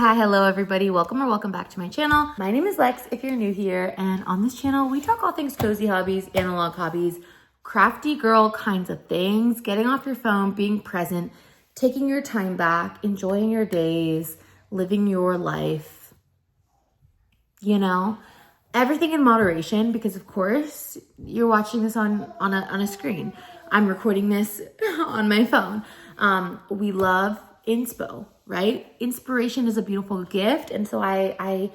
hi, hello everybody. Welcome or welcome back to my channel. My name is Lex if you're new here, and on this channel we talk all things cozy hobbies, analog hobbies, crafty girl kinds of things, getting off your phone, being present, taking your time back, enjoying your days, living your life, you know, everything in moderation, because of course you're watching this on a screen. I'm recording this on my phone. We love inspo, right? Inspiration is a beautiful gift. And so I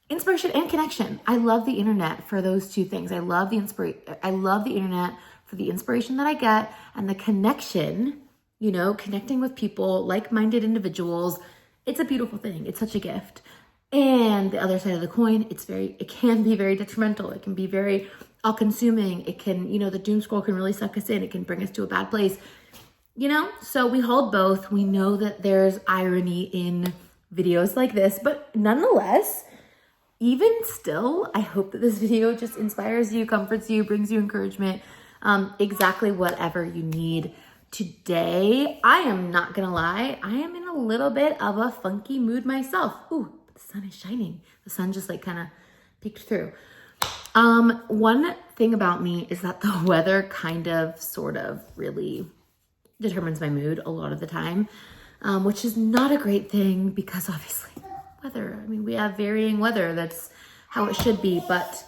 inspiration and connection. I love the internet for those two things. I love the internet for the inspiration that I get and the connection, you know, connecting with people, like-minded individuals. It's a beautiful thing. It's such a gift. And the other side of the coin, it can be very detrimental. It can be very all-consuming. It can, you know, the doom scroll can really suck us in. It can bring us to a bad place. You know, so we hold both. We know that there's irony in videos like this, but nonetheless, even still, I hope that this video just inspires you, comforts you, brings you encouragement, exactly whatever you need today. I am not gonna lie, I am in a little bit of a funky mood myself. Ooh, the sun is shining. The sun just like kind of peeked through. One thing about me is that the weather kind of, sort of, really determines my mood a lot of the time, which is not a great thing because obviously weather, I mean, we have varying weather. That's how it should be. But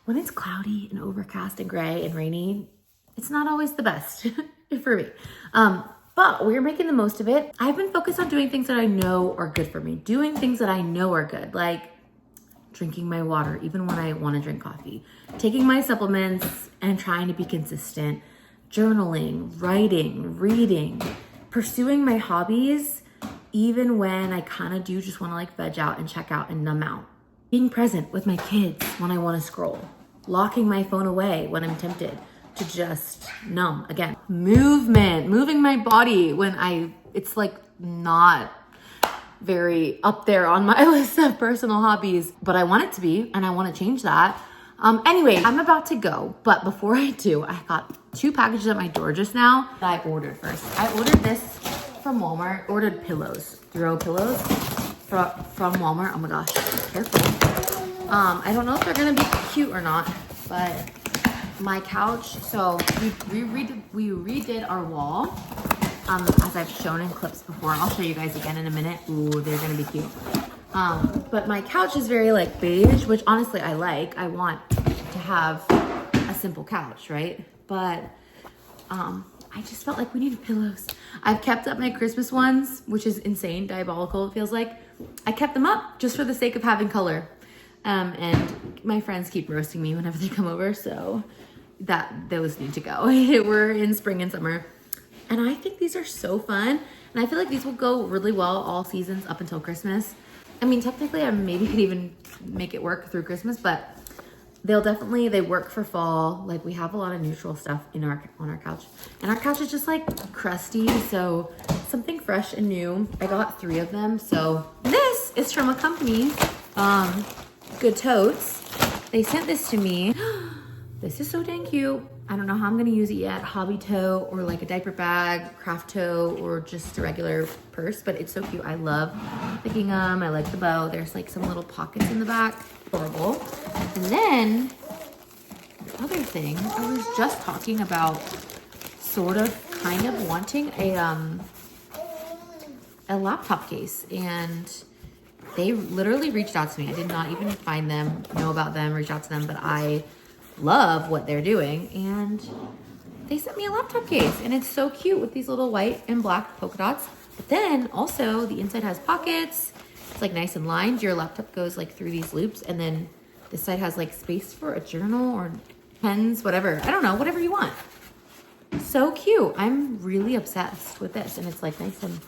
when it's cloudy and overcast and gray and rainy, it's not always the best for me. But we're making the most of it. I've been focused on doing things that I know are good for me, doing things that I know are good, like drinking my water, even when I want to drink coffee, taking my supplements and trying to be consistent, journaling, writing, reading, pursuing my hobbies, even when I kind of do just want to like veg out and check out and numb out. Being present with my kids when I want to scroll. Locking my phone away when I'm tempted to just numb. Again, movement, moving my body when it's like not very up there on my list of personal hobbies, but I want it to be, and I want to change that. Anyway, I'm about to go, but before I do, I got 2 packages at my door just now that I ordered first. I ordered this from Walmart, ordered pillows, throw pillows from Walmart. Oh my gosh, careful. I don't know if they're gonna be cute or not, but my couch, so we redid our wall, as I've shown in clips before. I'll show you guys again in a minute. Ooh, they're gonna be cute. But my couch is very like beige, which honestly I like. I want to have a simple couch, right? But I just felt like we needed pillows. I've kept up my Christmas ones, which is insane, diabolical, it feels like. I kept them up just for the sake of having color. And my friends keep roasting me whenever they come over, so those need to go. We're in spring and summer. And I think these are so fun. And I feel like these will go really well all seasons up until Christmas. I mean, technically, I maybe could even make it work through Christmas, but they work for fall. Like, we have a lot of neutral stuff on our couch. And our couch is just like crusty, so something fresh and new. I got 3 of them. So this is from a company, Good Totes. They sent this to me. This is so dang cute. I don't know how I'm gonna use it yet. Hobby tote or like a diaper bag, craft tote, or just a regular purse, but it's so cute. I love picking them. I like the bow. There's like some little pockets in the back. Adorable. And then the other thing, I was just talking about sort of kind of wanting a laptop case, and they literally reached out to me. I did not even find them, know about them, reach out to them, but I love what they're doing, and they sent me a laptop case, and it's so cute with these little white and black polka dots. But then also the inside has pockets. It's like nice and lined. Your laptop goes like through these loops, and then this side has like space for a journal or pens, whatever. I don't know, whatever you want. So cute. I'm really obsessed with this, and it's like nice and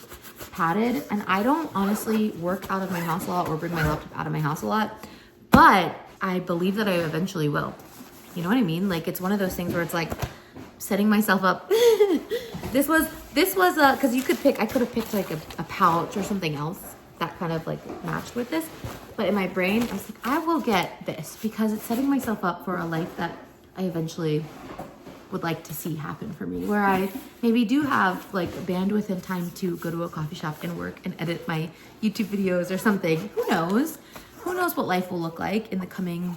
padded. And I don't honestly work out of my house a lot or bring my laptop out of my house a lot, but I believe that I eventually will. You know what I mean? Like, it's one of those things where it's like setting myself up. This was because I could have picked like a pouch or something else that kind of like matched with this. But in my brain, I was like, I will get this because it's setting myself up for a life that I eventually would like to see happen for me, where I maybe do have like bandwidth and time to go to a coffee shop and work and edit my YouTube videos or something. Who knows? Who knows what life will look like in the coming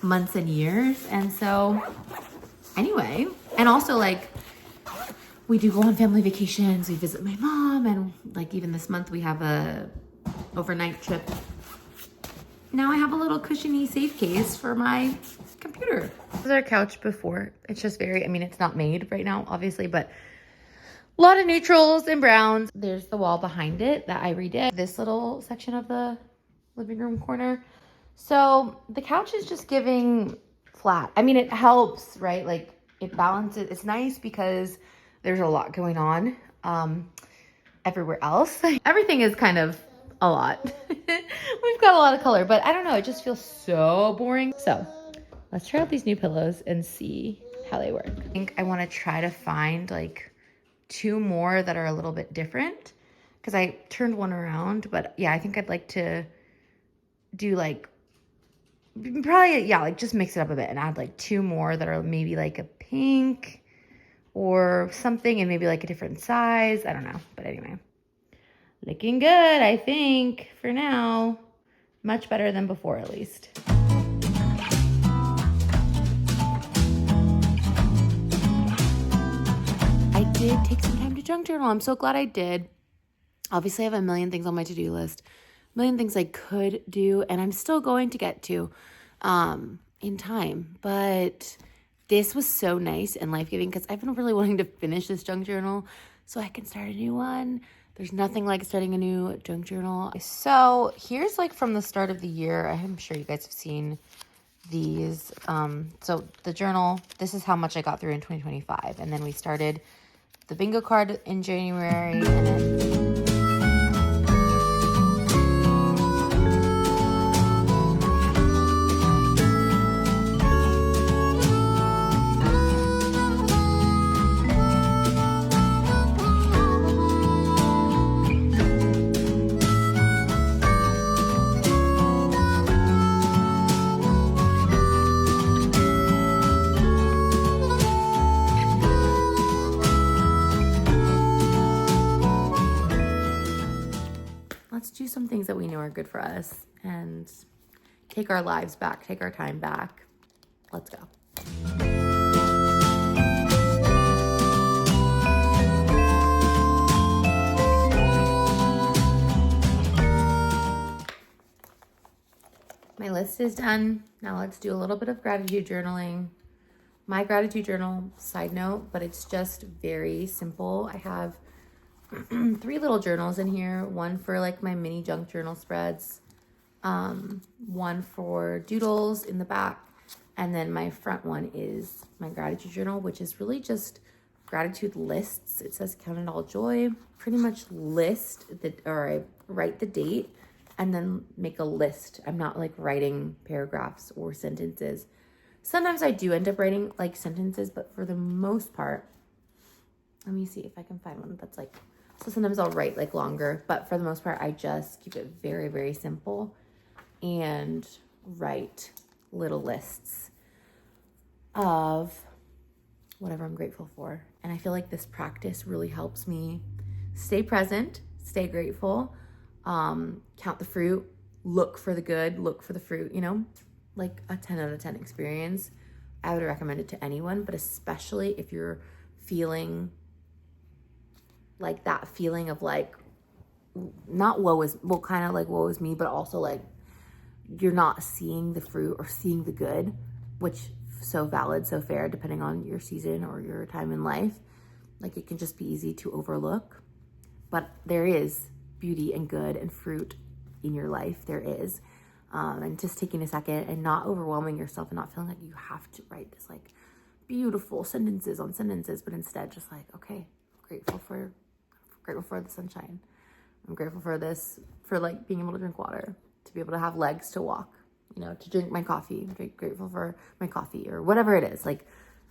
months and years. And so anyway, and also like we do go on family vacations. We visit my mom, and like even this month we have a overnight trip. Now I have a little cushiony safe case for my computer. This is our couch before. It's just very, I mean, it's not made right now, obviously, but a lot of neutrals and browns. There's the wall behind it that I redid. This little section of the living room corner. So the couch is just giving flat. I mean, it helps, right? Like it balances. It's nice because there's a lot going on everywhere else. Everything is kind of a lot. We've got a lot of color, but I don't know. It just feels so boring. So let's try out these new pillows and see how they work. I think I want to try to find like 2 more that are a little bit different because I turned one around. But yeah, I think I'd like to do like probably, yeah, like just mix it up a bit and add like 2 more that are maybe like a pink or something and maybe like a different size. I don't know. But anyway, looking good, I think, for now. Much better than before, at least. I did take some time to junk journal. I'm so glad I did. Obviously, I have a million things on my to-do list, a million things I could do, and I'm still going to get to in time. But this was so nice and life-giving because I've been really wanting to finish this junk journal so I can start a new one. There's nothing like starting a new junk journal. So here's like from the start of the year. I'm sure you guys have seen these. So the journal, this is how much I got through in 2025. And then we started the bingo card in January. And then let's do some things that we know are good for us and take our lives back, take our time back. Let's go. My list is done. Now let's do a little bit of gratitude journaling. My gratitude journal, side note, but it's just very simple. I have 3 little journals in here. One for like my mini junk journal spreads, one for doodles in the back, and then my front one is my gratitude journal, which is really just gratitude lists. It says count it all joy. Pretty much I write the date and then make a list. I'm not like writing paragraphs or sentences. Sometimes I do end up writing like sentences, but for the most part, let me see if I can find one that's like, so sometimes I'll write like longer, but for the most part, I just keep it very, very simple and write little lists of whatever I'm grateful for. And I feel like this practice really helps me stay present, stay grateful, count the fruit, look for the good, look for the fruit, you know, like a 10 out of 10 experience. I would recommend it to anyone, but especially if you're feeling like that feeling of like, not kind of like woe is me, but also like you're not seeing the fruit or seeing the good, which so valid, so fair, depending on your season or your time in life. Like it can just be easy to overlook, but there is beauty and good and fruit in your life. There is. And just taking a second and not overwhelming yourself and not feeling like you have to write this like beautiful sentences on sentences, but instead just like, okay, I'm grateful for the sunshine. I'm grateful for this, for like being able to drink water, to be able to have legs to walk, you know, to drink my coffee. I'm grateful for my coffee or whatever it is. Like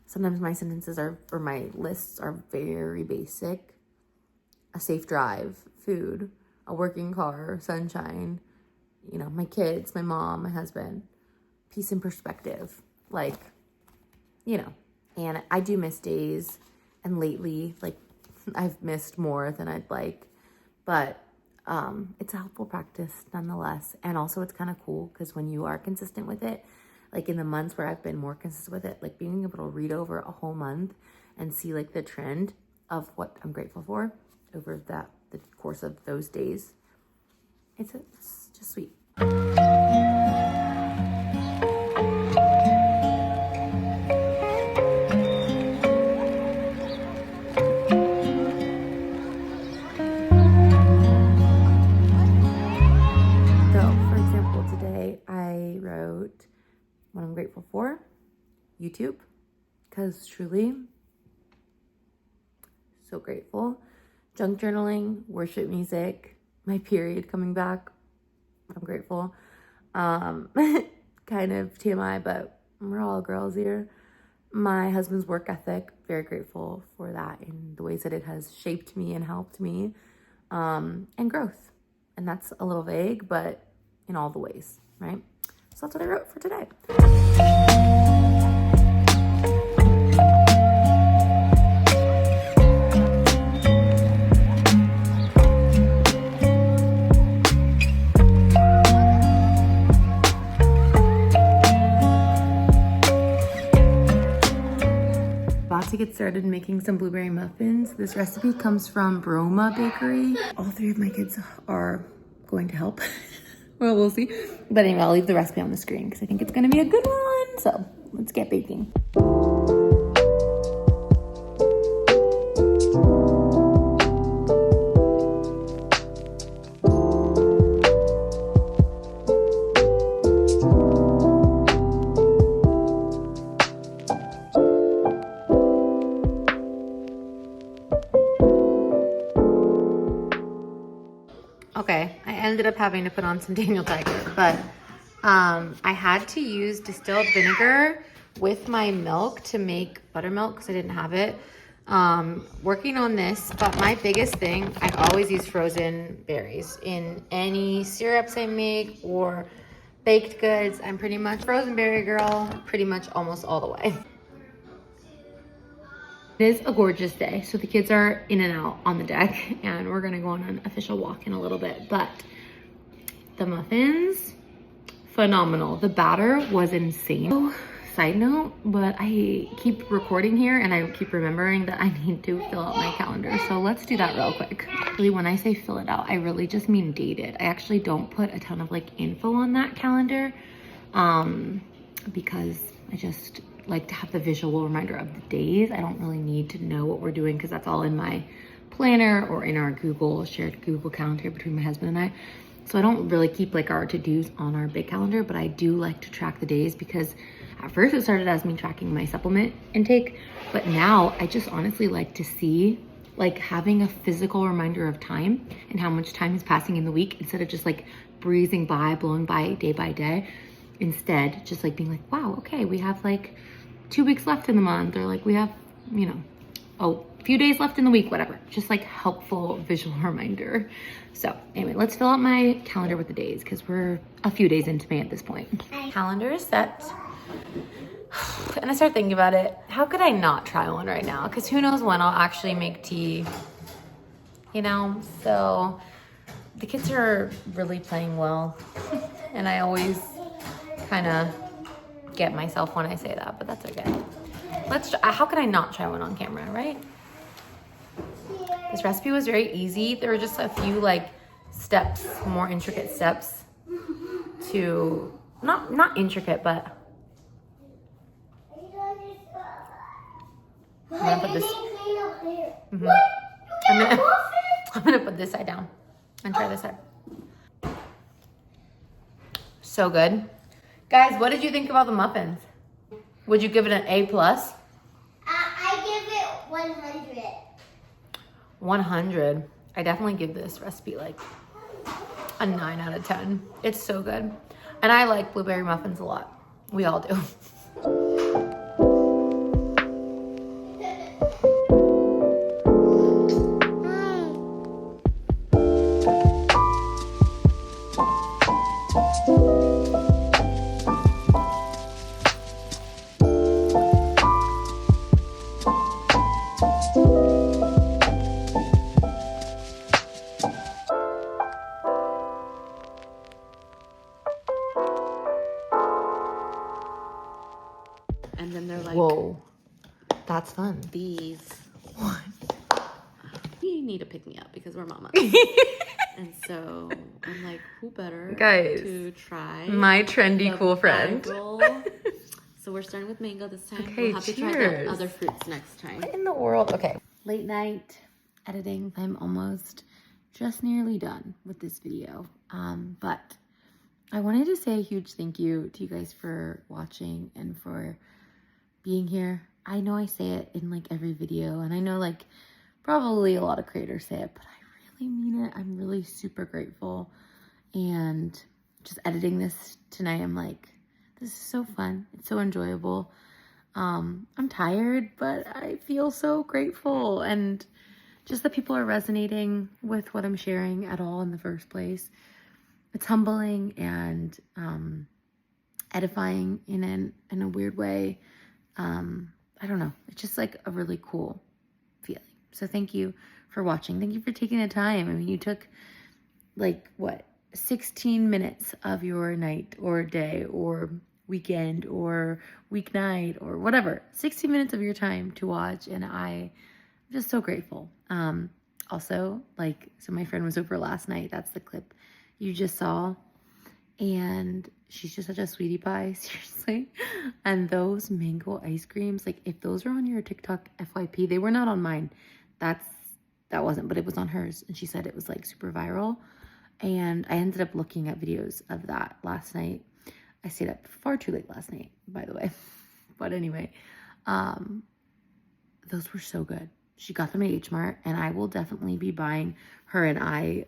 sometimes my sentences or my lists are very basic. A safe drive, food, a working car, sunshine, you know, my kids, my mom, my husband, peace and perspective, like, you know, And I do miss days, and lately, like, I've missed more than I'd like, but it's a helpful practice nonetheless. And also it's kind of cool because when you are consistent with it, like in the months where I've been more consistent with it, like being able to read over a whole month and see like the trend of what I'm grateful for over the course of those days, it's just sweet. What I'm grateful for, YouTube, because truly, so grateful. Junk journaling, worship music, my period coming back, I'm grateful. Kind of TMI, but we're all girls here. My husband's work ethic, very grateful for that in the ways that it has shaped me and helped me, and growth. And that's a little vague, but in all the ways, right? So that's what I wrote for today. About to get started making some blueberry muffins. This recipe comes from Broma Bakery. All three of my kids are going to help. Well, we'll see. But anyway, I'll leave the recipe on the screen because I think it's gonna be a good one. So let's get baking. Okay, I ended up having to put on some Daniel Tiger, but I had to use distilled vinegar with my milk to make buttermilk because I didn't have it. Working on this, but my biggest thing, I always use frozen berries in any syrups I make or baked goods. I'm pretty much frozen berry girl, pretty much almost all the way. It is a gorgeous day, so the kids are in and out on the deck, and we're gonna go on an official walk in a little bit, but the muffins, phenomenal. The batter was insane. Oh, side note, but I keep recording here and I keep remembering that I need to fill out my calendar, so let's do that real quick. Really, when I say fill it out, I really just mean date it. I actually don't put a ton of like info on that calendar because I just like to have the visual reminder of the days. I don't really need to know what we're doing because that's all in my planner or in our shared Google calendar between my husband and I. So I don't really keep like our to-dos on our big calendar, but I do like to track the days because at first it started as me tracking my supplement intake, but now I just honestly like to see like having a physical reminder of time and how much time is passing in the week instead of just like breezing by, blowing by day. Instead, just like being like, wow, okay, we have like 2 weeks left in the month, or like we have, you know, a few days left in the week, whatever. Just like helpful visual reminder. So anyway, let's fill out my calendar with the days because we're a few days into May at this point. Calendar is set. And I start thinking about it. How could I not try one right now? Because who knows when I'll actually make tea, you know? So the kids are really playing well. And I always kind of get myself when I say that, but that's okay. How can I not try one on camera, right? This recipe was very easy. There were just a few like steps, more intricate steps to, not intricate, but I'm gonna put this, I'm gonna put this side down and try this side. So good. Guys, what did you think about the muffins? Would you give it an A+? I give it 100. 100. I definitely give this recipe like a 9 out of 10. It's so good. And I like blueberry muffins a lot. We all do. and then they're like, whoa, that's fun. these. What? We need to pick me up because we're mamas. And so I'm like, who better Guys, to try my trendy the cool friend. viral- So we're starting with mango this time. Okay, We'll have to try the cheers. other fruits next time. What in the world? Okay. Late night editing. I'm almost just nearly done with this video. But I wanted to say a huge thank you to you guys for watching and for being here. I know I say it in like every video, and I know like probably a lot of creators say it, but I really mean it. I'm really super grateful. And just editing this tonight, I'm like, this is so fun. It's so enjoyable. I'm tired, but I feel so grateful. And just that people are resonating with what I'm sharing at all in the first place. It's humbling and edifying in a weird way. I don't know. It's just like a really cool feeling. So thank you for watching. Thank you for taking the time. I mean, you took like what, 16 minutes of your night or day or weekend or weeknight or whatever, 60 minutes of your time to watch, and I'm just so grateful. Also, like, so my friend was over last night. That's the clip you just saw, and she's just such a sweetie pie, seriously. And those mango ice creams, like, if those are on your TikTok FYP, they were not on mine. That wasn't, but it was on hers, and she said it was like super viral. And I ended up looking at videos of that last night. I stayed up far too late last night, by the way. But anyway, those were so good. She got them at H Mart, and I will definitely be buying her and I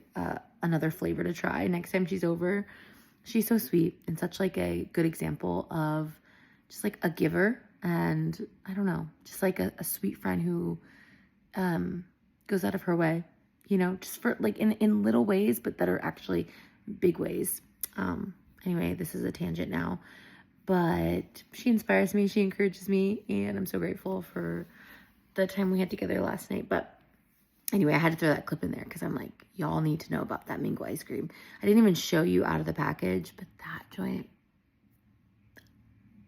another flavor to try next time she's over. She's so sweet and such like a good example of just like a giver, and I don't know, just like a sweet friend who goes out of her way, you know, just for like in little ways, but that are actually big ways. Anyway, this is a tangent now, but she inspires me, she encourages me, and I'm so grateful for the time we had together last night. But anyway, I had to throw that clip in there because I'm like, y'all need to know about that mango ice cream. I didn't even show you out of the package, but that joint,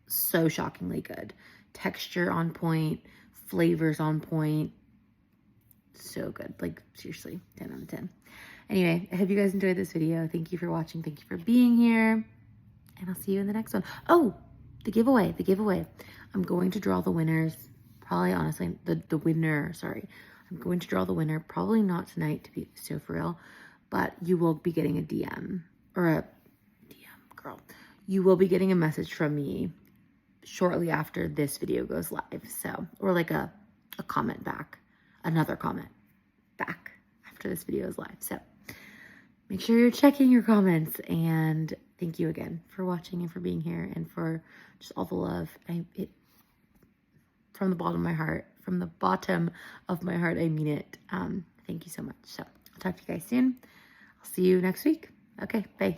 so shockingly good. Texture on point, flavors on point, so good. Like, seriously, 10 out of 10. Anyway, I hope you guys enjoyed this video. Thank you for watching. Thank you for being here. And I'll see you in the next one. Oh, the giveaway. I'm going to draw the winners. Probably, honestly, the winner, sorry. I'm going to draw the winner. Probably not tonight, to be so for real. But you will be getting a DM. Or a DM, girl. You will be getting a message from me shortly after this video goes live. So, or like a comment back. Another comment back after this video is live. So make sure you're checking your comments, and thank you again for watching and for being here and for just all the love. From the bottom of my heart, I mean it. Thank you so much. So I'll talk to you guys soon. I'll see you next week. Okay, bye.